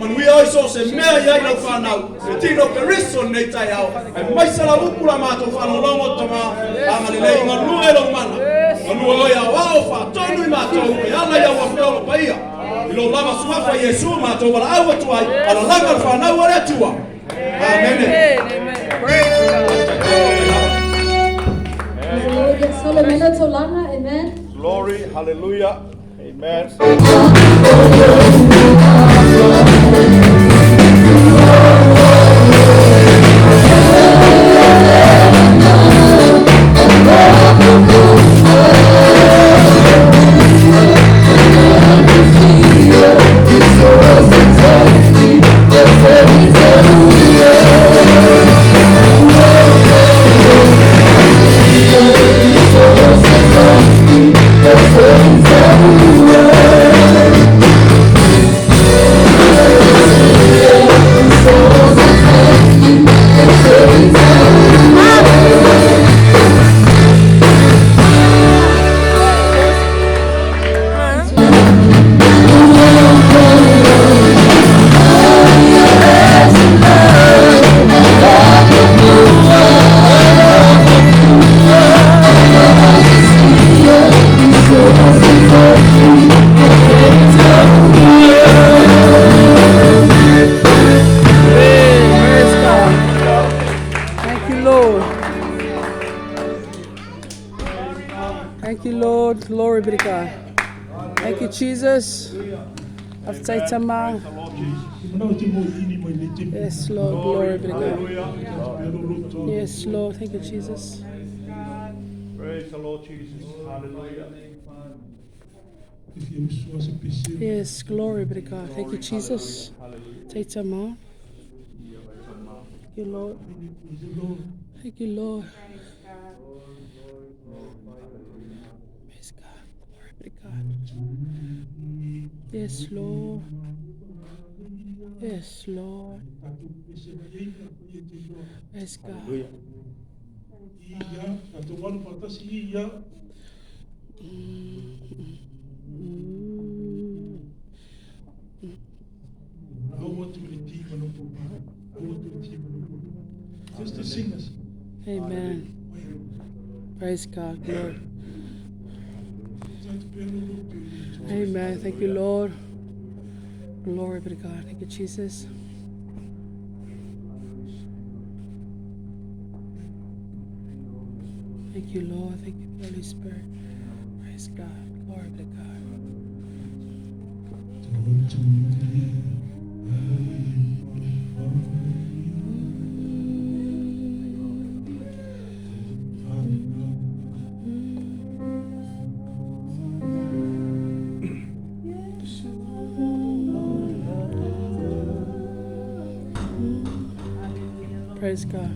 manui ai so se mea iai nau whanau, e tino ke riso nei tai au, e maisala upula mātou whanolongo tama, amalelei ngā lue lo mana, ngā lue oi au au whatonu i mātou, e ala iau a whiolo paia, i lo lama suafa Yesu mātou wala au atuai, ala langa whanau are atua. Amen. Amen. Glory, hallelujah, amen. Glory be to God. Thank you, Jesus. Faafetai. Yes, Lord. Glory be to God. Yes, Lord. Thank you, Jesus. Praise the Lord Jesus. Hallelujah. Yes, glory be to God. Thank you, Jesus. Faafetai. Thank you, Lord. Thank you, Lord. Praise God. Glory be to God. Yes, Lord. Yes, Lord. Yes, God. Just the singers. Amen. Praise God. Glory. Amen. Thank you, Lord. Glory be to God. Thank you, Jesus. Thank you, Lord. Thank you, Holy Spirit. Praise God. Glory be to God. Praise God.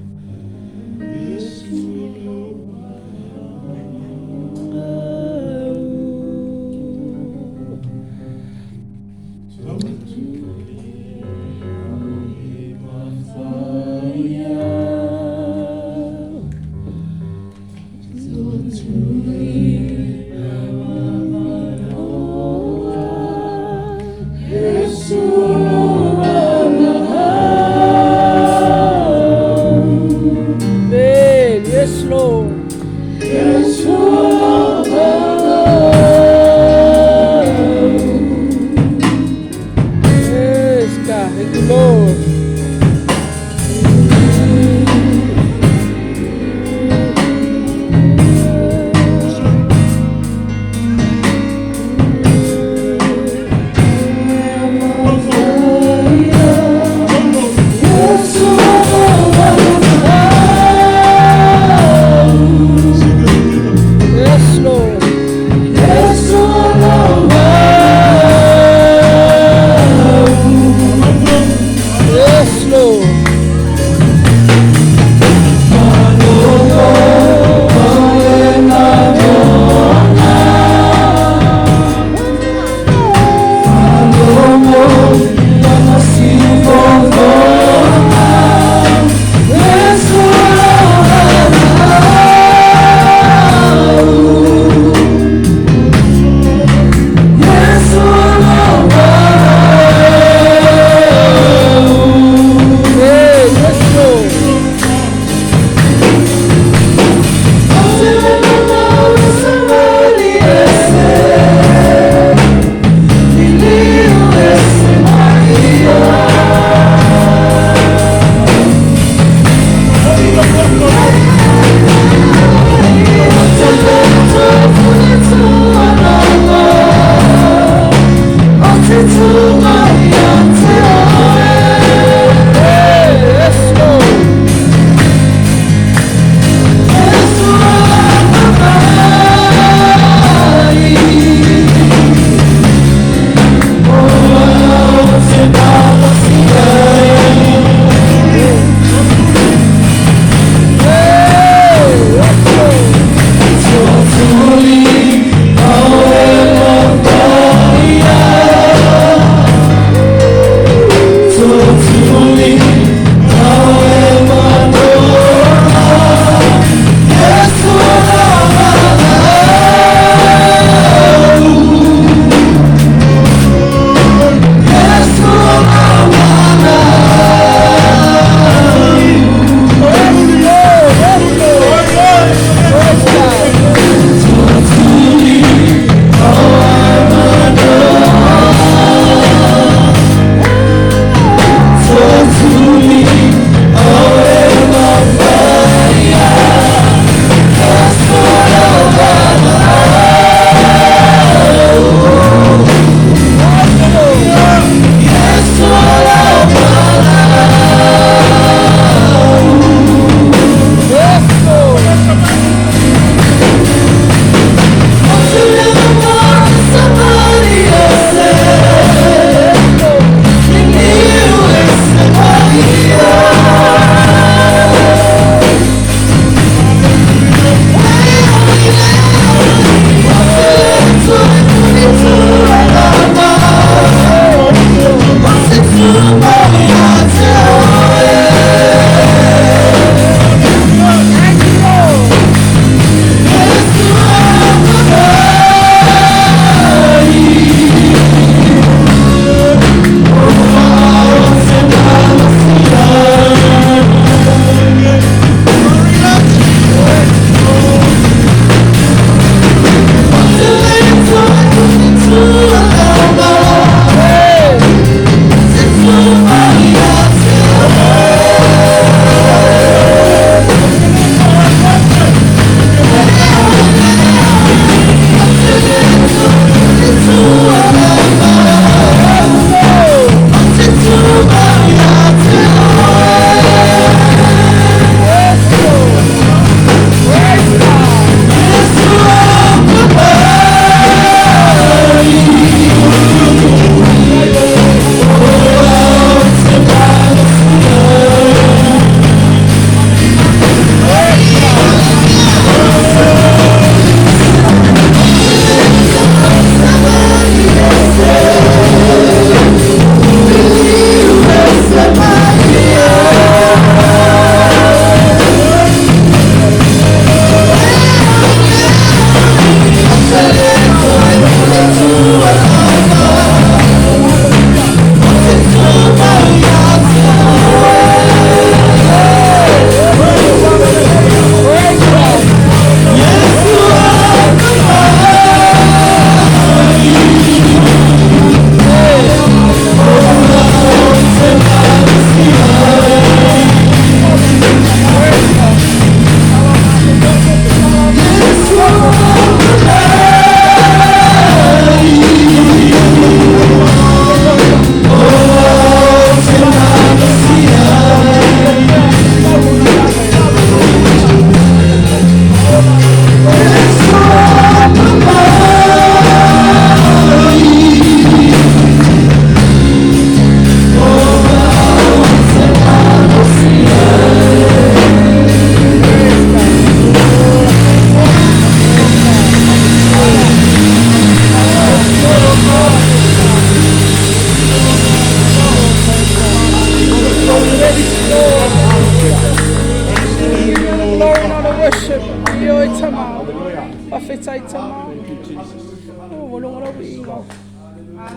Lord.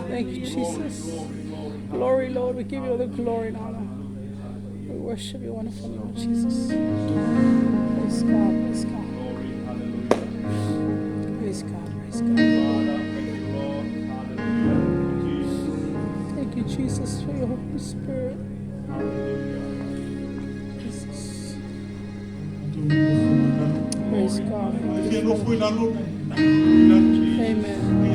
Thank you, Jesus. Glory, Lord. We give you all the glory and honor. We worship your wonderful name, Jesus. Praise God, praise God. Praise God, praise God. Thank you, Jesus, for your Holy Spirit. Jesus. Praise God. Amen.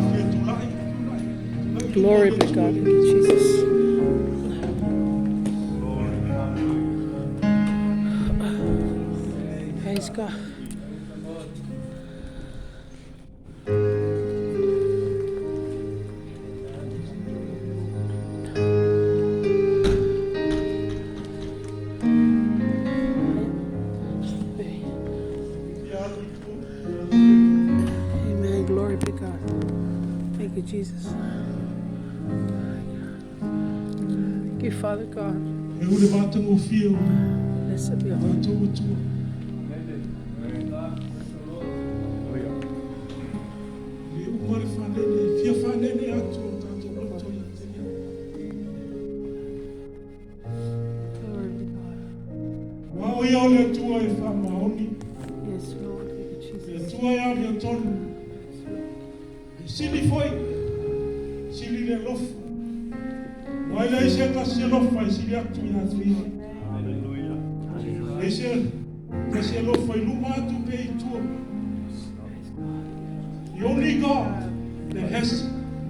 Glory be to God. Thank you, Jesus. Praise God. Amen. Glory be to God. Thank you, Jesus. Thank you, Father God. Blessed be your holy name. Glory be to God. Yes, Lord. Thank you, Jesus. Sili foi, sili le lofa. Wai le se ka se lofa sili atu ya tri. Hallelujah. Ese ka se lofa luma tu pe tu. The only God that has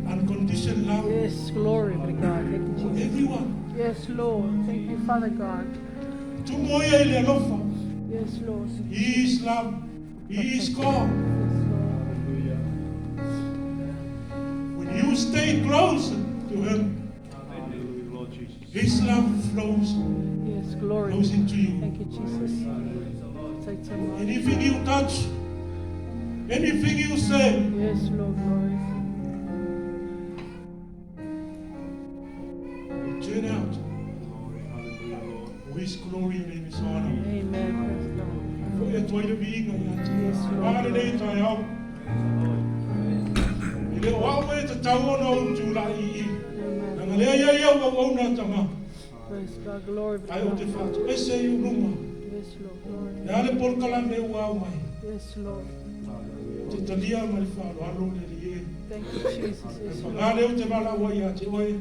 unconditional love. Yes, glory be to God. Thank you, For Jesus. everyone. Yes, Lord. Thank you, Father God. Tu moya le lofa. Yes, Lord. He is love. He is God. Yes, Lord. When you stay close to Him, His love flows Yes, glory. into you. Thank you, Jesus. Take time, Lord. Anything you touch, anything you say, Yes, Lord, glory. will turn out for His glory and His honor. Amen. Praise God. For your toilet being a Yes, Lord. Praise God. Glory be to God. Yes, Lord, glory. Yes, Lord. Thank you, Jesus. Yes, Lord.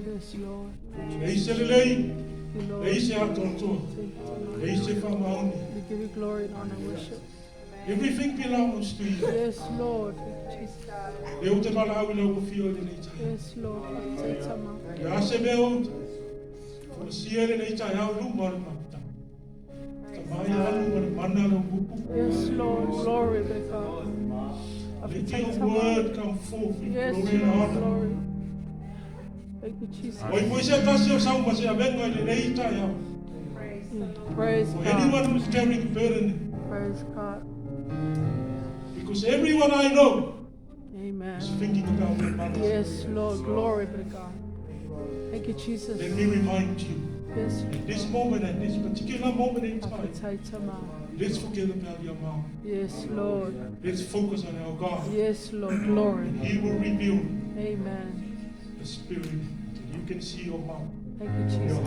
Yes, Lord. Thank you, Lord. We give you glory and honor and worship. Everything belongs to you. Yes, Lord. Jesus. Yes, Lord. Take time out. Yes, Lord. Glory be to God. Let your word come forth in Yes, glory and Lord. honor. Glory. Thank you, Jesus. Praise God. Anyone who's carrying burden, Praise God. because everyone I know Amen. is thinking about their mother. Yes, Lord. Glory be to God. Thank you, Jesus. Let me remind you, Yes, at this moment, at this particular moment in time, Faafetai. let's forget about your mom. Yes, Lord. Let's focus on our God. Yes, Lord. Glory. He will reveal Amen. the Spirit till you can see your mom. Thank you, Jesus.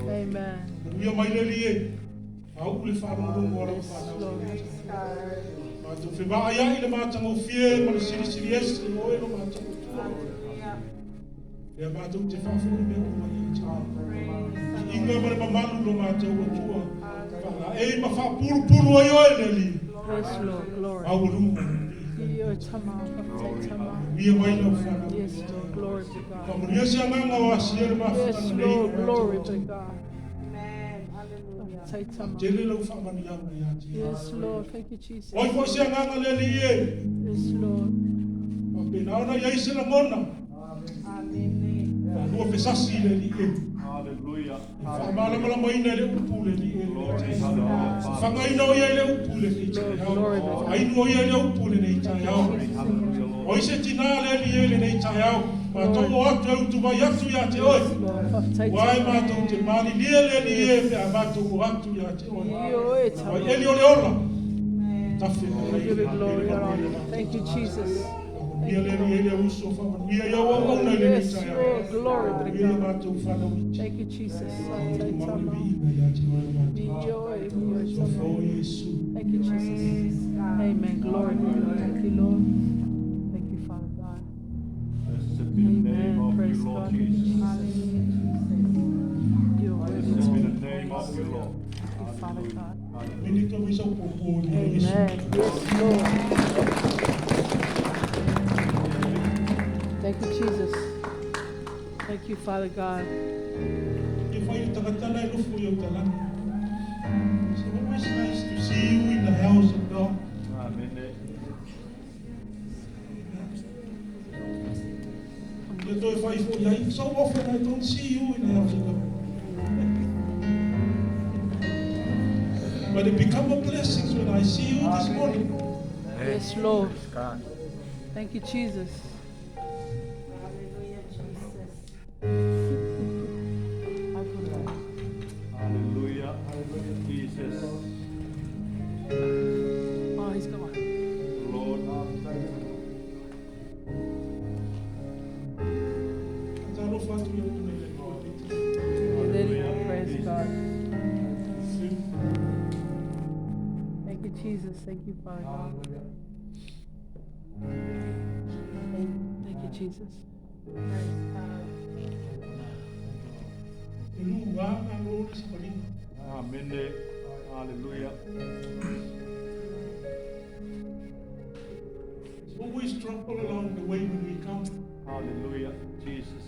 Amen. We are my lily. How will follow the water? Yes, Lord. But if you buy a matter of fear, but it's yes, the oil of matter. Yeah, but don't you find for me? You never have a man no matter what you are. Eh, my fat poor oil. Yes, Lord. Glory. I will do. Your Tama, Faafetai Tama. We are my love. Yes, Lord. Glory to God. Yes, Lord. Glory to God. Faafetai Tama. Yes, Lord. Thank you, Jesus. Yes, Lord. Hallelujah. Give you glory and honor. Thank you, Jesus. Ia le ria ia uso whawanu. Ia ia wa ona le Yes, nei tai Lord. au. Glory be to Ia le God. mātou whanau i. Thank you, Jesus. Mātou Satai mauri tama. vi ina ia te wai mātou. Be joy, be So fo tama. Yesu. Thank you, Jesus. Amen. Glory be to God. Thank you, Lord. Thank you, Father God. Blessed be the name Amen. of Praise you, Lord God. Thank you, Jesus. Jesus. You're worthy Blessed to be be the name of praised. you, Lord. Thank you, Father God. Mini ka wisa popo ni Yesu. Amen. Yes, Lord. Thank you, Jesus. Thank you, Father God. Ke whai takatala e lufu i o talani. It's always nice to see you in the house of God. Amen. Ke toi whai fo iai. So often I don't see you in the house of God. But it become a blessing when I see you this morning. Yes, Lord. Thank you, Jesus. Hallelujah. Jesus. Oh, he's gone. Lord. Talo fatu i o nei le koa te. Praise God. Thank you, Jesus. Thank you, Father God. Thank you, Jesus. Praise God. E lu wā ngā lōri sa marina. Amen. Hallelujah. It's always trouble along the way when we come. Hallelujah. Jesus.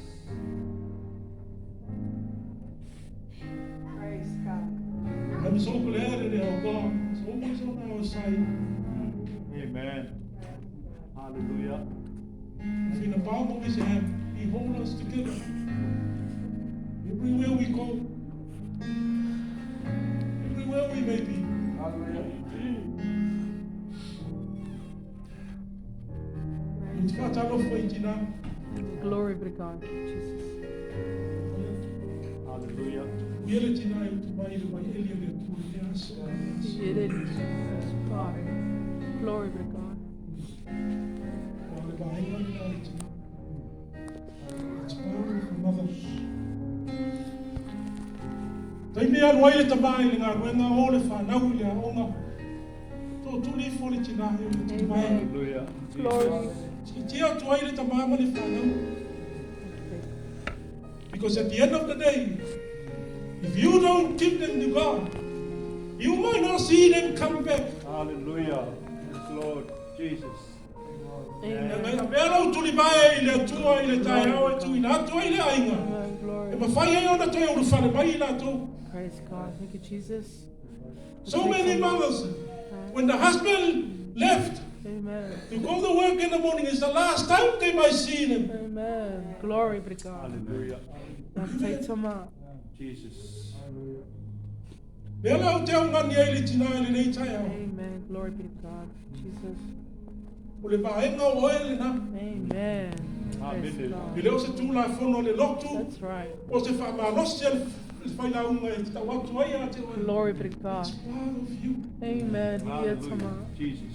Praise God. I'm so glad that our God is always on our side. Amen. Hallelujah. If in the palm of his hand, he holds us together. Everywhere we go, everywhere we may be. It's what I love for you now. Glory be to God. Jesus. Hallelujah. We are tonight to buy the alien to yes. It is. God. Glory be to God. It's powerful, mothers. Tai mea roi le tamai le ngā ruenga o le whanau le aonga. Tō tuli foli tina e le tamai. Hallelujah. Glory. Si tia tuai le tamai ma le whanau. Because at the end of the day, if you don't give them to God, you might not see them come back. Hallelujah. Yes, Lord Jesus. Amen. Mea rau tuli mai i le atua i le tai au e tu i nā tua I le ainga. Amen. E Glory. mawhai ai ona toi uru whare mai I nā tō. Praise God. Thank you, Jesus. So many mothers, when the husband left Amen. to go to work in the morning, it's the last time they might see them. Amen. Glory be to God. Hallelujah. Take some out. Jesus. Mea lau te aungani ai le tina i le nei tai au. Amen. Glory be to God. Jesus. O le paenga o oe le nā. Amen. Praise Amen. I God. leo se tūla whono le lotu, That's right. o se whamalosi le whailaunga e tau atu ai a te oe. Glory be to God. It's part of you. Amen. Here, Hallelujah. Tama. Jesus.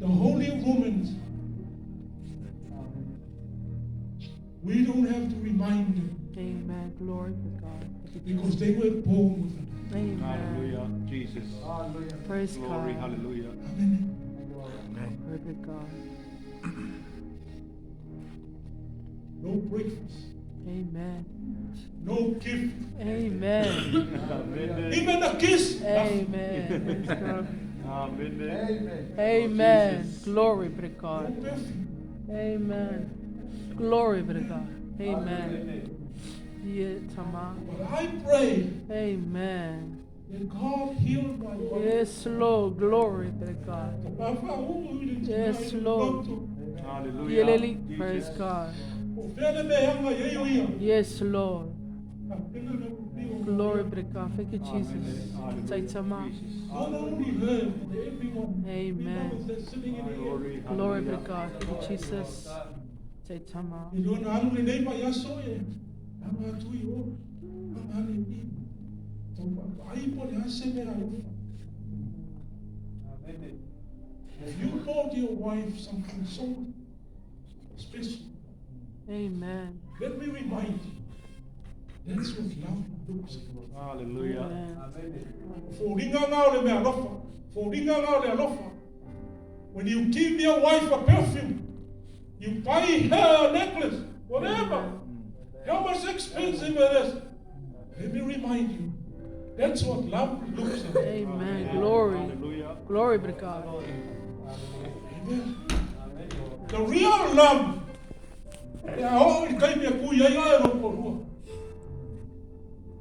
The holy woman, we don't have to remind them Amen. Glory be to God. Thank you, because Jesus. they were born with it. Amen. Hallelujah. Jesus. Praise Glory. God. Hallelujah. Amen. Glory be to God. No breakfast, Amen. no gift, Amen. Amen. even a kiss. Amen. Praise God. Amen. Amen. Jesus. Glory be to No God. perfume. Amen. Glory be to God. Amen. Yeah, Tama. But I pray Amen. that God heal my body. Yes, Lord. Glory be to God. Yes, Lord. Hallelujah. Yeleli. Praise Jesus. God. Yes, Lord. Glory be to God. Thank you, Jesus. Hallelujah. Say Tama. Jesus. Not only her, but everyone. Amen. People that's sitting in the Glory. Glory be to Hallelujah. God. Thank you, Jesus. Say Tama. You don't know the name of Yasoye. I'm not too old. I'm not in need. So, I put her sitting there. You bought your wife something so special. Amen. Let me remind you, that's what love looks like. Hallelujah. When you give your wife a perfume, you buy her a necklace, whatever. How much expensive it is? Let me remind you, that's what love looks like. Amen. Glory. Hallelujah. Glory be to God. Amen. The real love.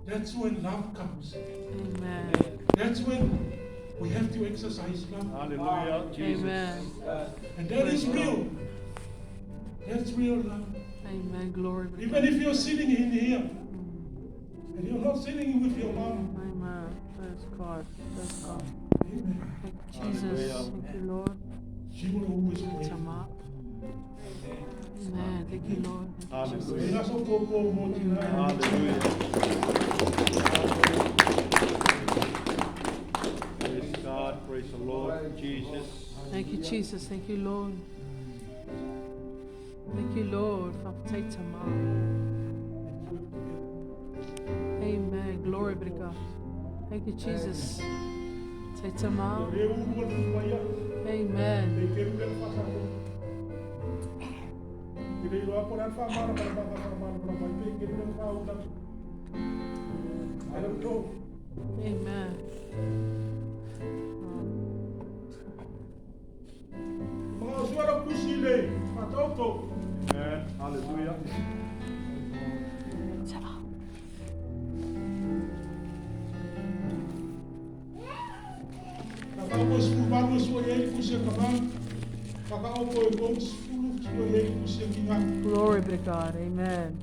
That's when love comes. Amen. That's when we have to exercise love. Hallelujah. Jesus. Amen. And that is real. That's real love. Amen. Glory be to Even God. if you're sitting in here and you're not sitting with your mom. Amen. Praise God. Praise God. Amen. Thank you, Jesus. Thank you, Lord. She will always pray. Tama. Amen. Thank you, Lord. Thank you, Jesus. Hallelujah. Praise God. Praise the Lord. Jesus. Thank you, Jesus. Thank you, Lord. Thank you, Lord. Faafetai Tama. Amen. Glory be to God. Thank you, Jesus. Tama. Amen. Amen. Amen. Hallelujah. Glory be to God. Amen.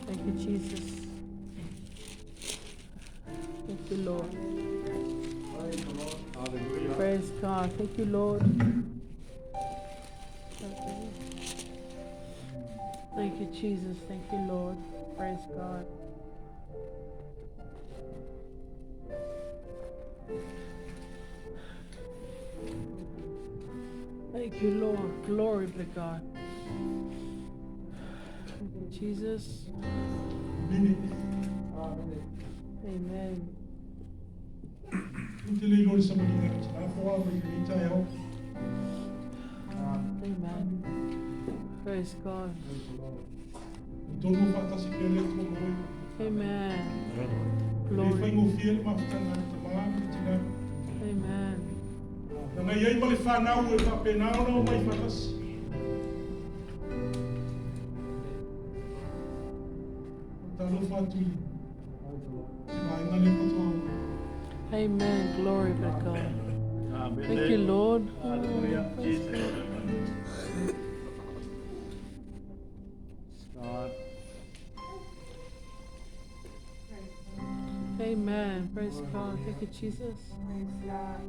Thank you, Jesus. Thank you, Lord. Hallelujah. Praise God. Thank you, Lord. Thank you, Jesus. Thank you, Lord. Praise God. Thank you, Lord. Glory be to God. Thank you, Jesus. Amen. Amen. Praise God. Amen. Glory. Amen. Amen. Glory be to God. Thank you, Lord. Hallelujah. Jesus. God. Amen. Praise God. Thank you, Jesus. Amen.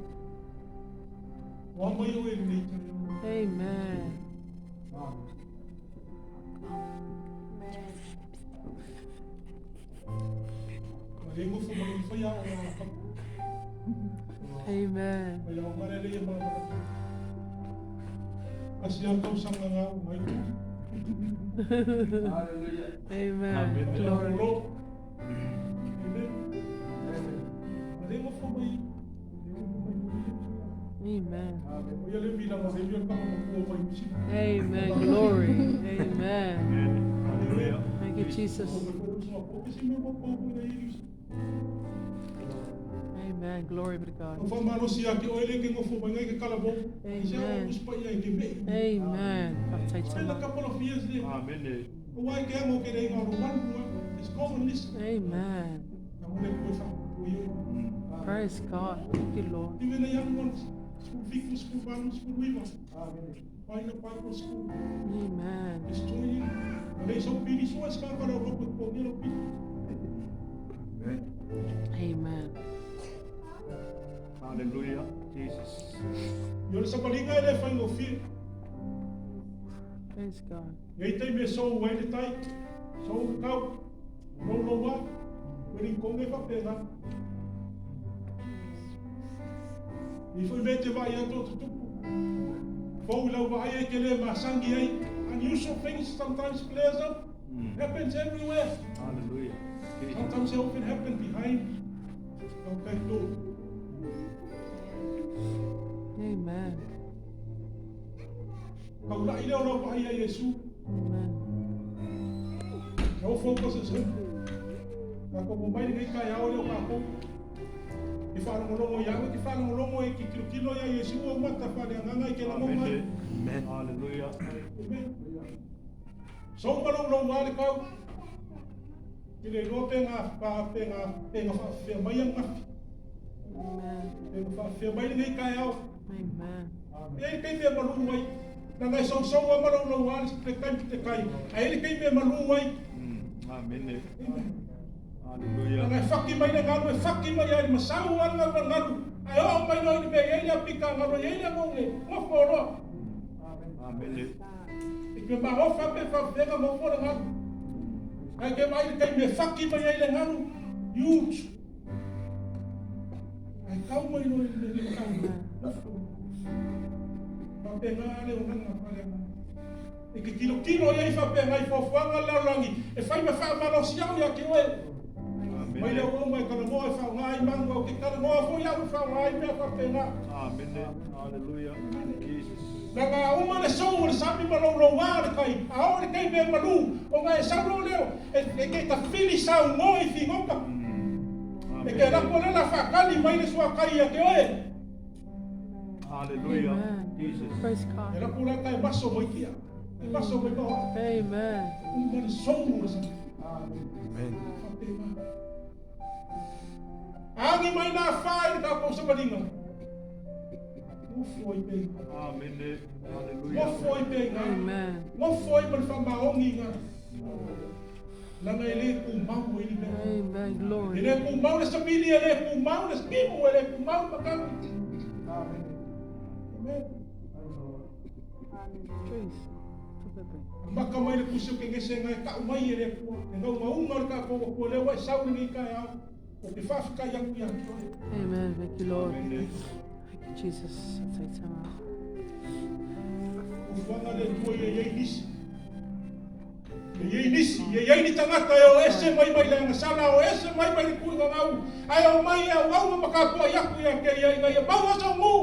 Amen. Amen. Glory. Amen. Amen. Glory. Amen. Hallelujah. Thank you, Jesus. Amen. Glory be to God. Amen. Amen. Faafetai Tama. Amen. Amen. Praise God. Thank you, Lord. Even the young ones, school people, school bound, school weaver. Find a Bible school. Amen. It's joining. And they so busy, so it's not going to work with little people. Amen. Hallelujah. Jesus. You're somebody guy there find no fear. Praise God. They take me so way the tight, so cow, no what. When you come up there, I foi me te vai ato tuku. Fou lau vai e ke le masangi ai. Unusual things sometimes plays out. Happens everywhere. Hallelujah. Sometimes it often happens behind. Okay, door. Amen. Kau la ile ora vai a Yesu. Amen. No focus is him. Kako mo mai ni kai ao le kako. Ki fa no longo ya, ki fa no longo e ki kilo ya Yesu o mata fa le nganga ke la mo mai. Amen. Hallelujah. So malong long wali kau. Ki le no penga fa fe mai ang mafi. Amen. Penga fa fe mai ni kai ao. Amen. E kai me malung mai. Na ngai so wa malong long wali te kai. Ai kai me malung mai. Amen. Na Hallelujah. ngai faki mai na galu, faki mai ai masau anga ngalu. Ai o mai no ni me ai a pika ngalu ai na ngonge. Mo foro. Amen. Ik ben maar of heb van dingen maar voor gaan. Ik heb eigenlijk geen vakje van jij gaan. Huge. Ik kan me nooit in kan. Maar ben ale onang maar. Ik kilo jij van ben hij voor vangen langi. En fijn me van maar als jou ja kewe. Maar je ook maar kan mooi van mij mango. Ik kan mooi voor jou van mij meer van ben. Amen. Hallelujah. Jesus. Nanga uma le so le sapi malolo wale kai a ore kai me malu o mai sa lo leo e ke ta fili sa ngoi fi ngoka e ke la pole la fa kali mai le so kai ya ke oe Hallelujah. Jesus. Praise God. e la pole kai baso mo kia e baso mo ko Amen. uma le so le sa Amen. angi mai na fa ka ko sa badinga foi bem. Amen. Hallelujah. Mo foi bem. Amen. Mo foi para fama ongi nga. La na ele ku mau ele bem. Amen. Glory. Ele ku mau sa pili ele ku mau na skimu ele ku mau makam. Amen. Amen. Praise. Maka mai le kusu ke ngese nga ka mai ele ku. Nga mau ka ko le wa sa ni ka ya. O ke fa ka ya ku ya. Amen. Thank you, Lord. Thank you, Jesus. Take time out. Wanga le tuo ye nisi. Ye nisi, ye ni tangata yo ese mai le sala o ese mai ku ngau. Ai o mai au makapo ya ku ya ke ya bawa so mu.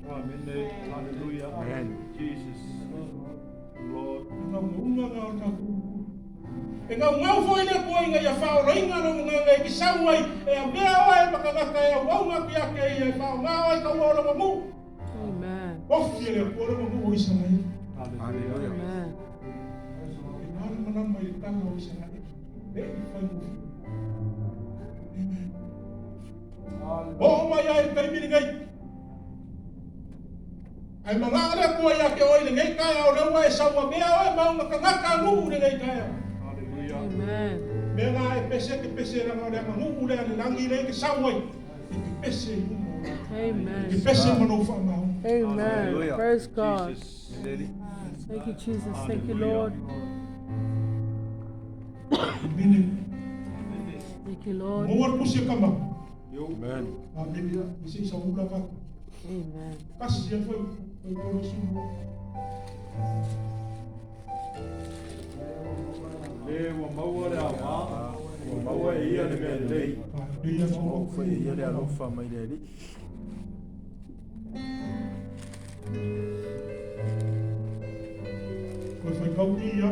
Amen. Hallelujah. Amen. Jesus. Lord. Ngau foi le ko inga ya fa ringa no nga ki sawai e bea wa makangata ya wa ku ya ke ya fa ngau ka wo mu. Amen. Of je le ko mu o isa mai. Hallelujah. Amen. Manam mai kan o isa mai. E foi mu. Amen. O mai ai kai mi ngai. Ai mangale ko ya ke o ile ngai ka o le wa sa wa bea wa ma ngaka mu le ngai ka. Amen. Mena e pese ke pese ra ngore ma ngu le langi le ke sawai. Ke pese. Amen. Ke pese mano fa ma. Amen. Praise God. Jesus. Thank you, Jesus. Thank you, Lord. Thank you, Lord. Mo war pusi kama. Amen. Amen. Isi sa ula ka. Amen. Kas dia foi ko su. Le wa maua le ama. Wa maua ia le me lei. Dia so O foi ia le alofa mai le ri. ko foi kau dia.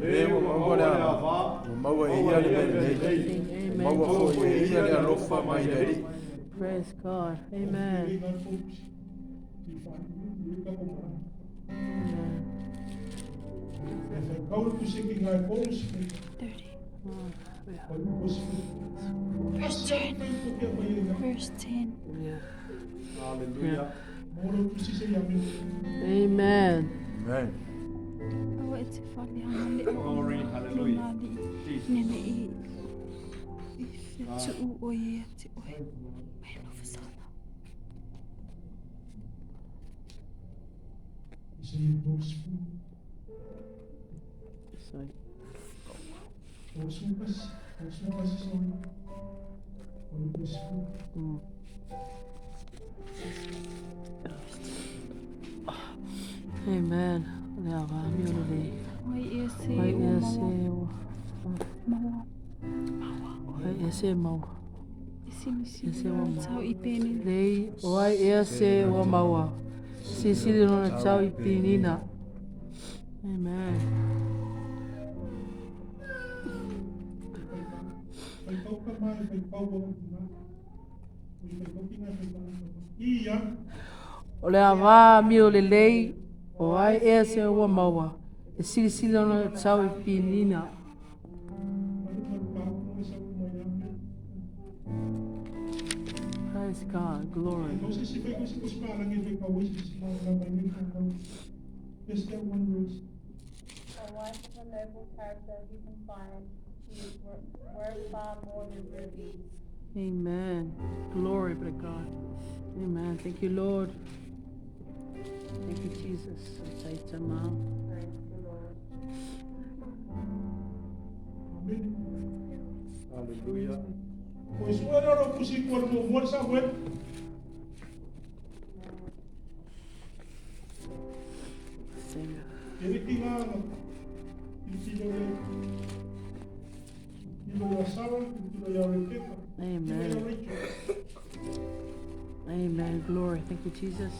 Le wa maua le ama. Wa maua ia le me lei. Amen. Maua foi ia le alofa mai le ri. Praise God. Amen. Amen. Kau pusi ki ngai bos. 30. Verse 10. Verse 10. Yeah. Hallelujah. Amen. Amen. Awa e te whale ana le o Glory, hallelujah. Jesus. nene i whetu o ia te oe. Mai lofa sana. Sorry. Mm. Amen. Le ava mi o le. Oi ese Oi o ese maua. o. Maua. Oi ese mau. Isi Ese o mau. tau I pene. Lei oi ese o maua. Sisili no tau I pinina. Amen. Pai tau ka mai, pai pau o tina. Pai tau kinga, pai tau. Ia. O le ava mi o le lei. O ai ese o maua. E sisili no tau I pinina. Praise God. Glory. Just that one verse. A wife of a noble character you can find. She is worth far more than rubies. Amen. Glory be to God. Amen. Thank you, Lord. Thank you, Jesus. Praise the Lord. Hallelujah. Pois o era o kusi ko mo mo sa wet. Sing. Ele kinga. Amen. Amen. Glory. Thank you, Jesus.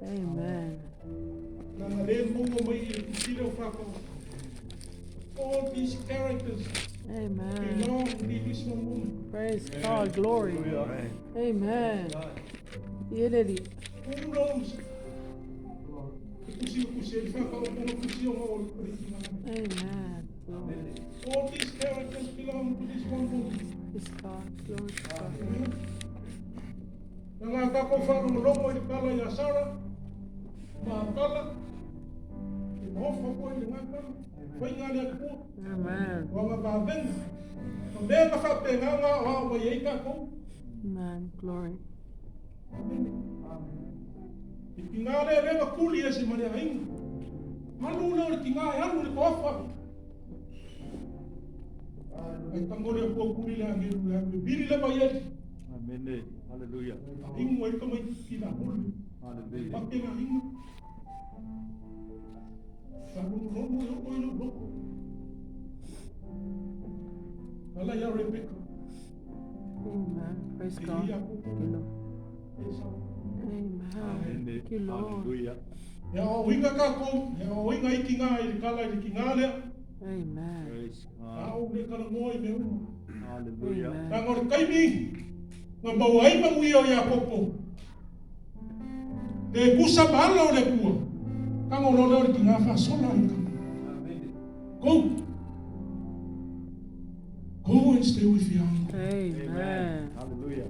Amen. All these characters Amen. belong to this one woman. Praise God. Glory. Amen. Yedidi. Who knows? Amen. Glory. All these characters belong to this one woman. Praise God. Glory to God. Nangaka ko fa no lomo I kala ya Sara. Ma kala. Mo fa ko I ngaka. Foi ngale ko. Amen. Wa ma ba ben. O me ka fa pe nga wa wa ye ka ko. Amen. Glory. Tingale re ka kuli ese mare ai. Malu na tingale alu le ko fa. Ai tangole ko kuli la ngiru ya biri le ba ye. Amen. Hallelujah. Ingu mo ito may kinahuli. Hallelujah. Pag tinahinga. Salong-lomo yung oilo-loko. Wala ya Rebecca. Amen. Praise God. Thank you, Lord. Amen. Thank you, Lord. Hallelujah. Ya o winga ka ko, ya o winga ikinga I kala I kingale. Amen. Praise A God. o le kala ngoi me u. Hallelujah. Amen. Nangor kaimi. Nga bawai manguyo ya popo. De kusa balo le kuo. Kango lo le kinga fa sola ika. Go. Go and stay with your uncle. Amen. Hallelujah.